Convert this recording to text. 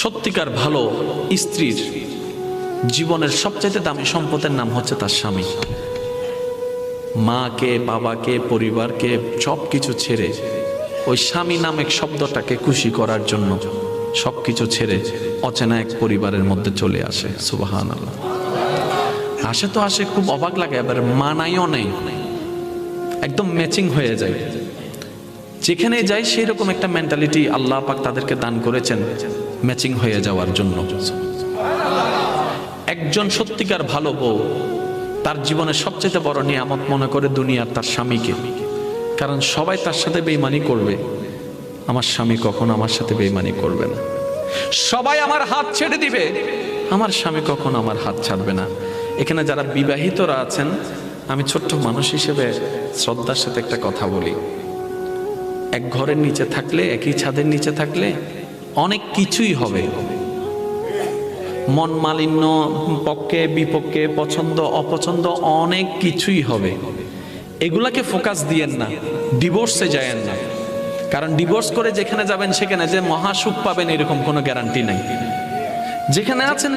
সত্যিকার ভালো স্ত্রীর জীবনের সবচেয়ে দামি সম্পদের নাম হচ্ছে তার স্বামী। মাকে, বাবাকে, পরিবারকে সবকিছু ছেড়ে ওই স্বামী নামক শব্দটাকে খুশি করার জন্য সবকিছু ছেড়ে অচেনা এক পরিবারের মধ্যে চলে আসে। সুবহানাল্লাহ। আসে তো আসে, খুব অবাক লাগে, এবার মানাইও নেই, একদম ম্যাচিং হয়ে যায়। যেখানে যাই সেই রকম একটা মেন্টালিটি আল্লাহ পাক তাদেরকে দান করেছেন ম্যাচিং হয়ে যাওয়ার জন্য। একজন সত্যিকার ভালো বউ তার জীবনের সবচেয়ে বড় নিয়ামত মনে করে দুনিয়ার তার স্বামীকে। কারণ সবাই তার সাথে বেঈমানি করবে, আমার স্বামী কখনো আমার সাথে বেঈমানি করবে না। সবাই আমার হাত ছেড়ে দিবে, আমার স্বামী কখনো আমার হাত ছাড়বে না। এখানে যারা বিবাহিতরা আছেন, আমি ছোট্ট মানুষ হিসেবে শ্রদ্ধার সাথে একটা কথা বলি। এক ঘরের নিচে থাকলে, একই ছাদের নিচে থাকলে অনেক কিছুই হবে, মন মালিন্য, পক্ষে বিপক্ষে, পছন্দ অপছন্দ অনেক কিছুই হবে। এগুলাকে ফোকাস দিয়েন না, ডিভোর্সে যায়েন না। কারণ ডিভোর্স করে যেখানে যাবেন সেখানে যে মহা সুখ পাবেন এরকম কোনো গ্যারান্টি নাই। যেখানে আছেন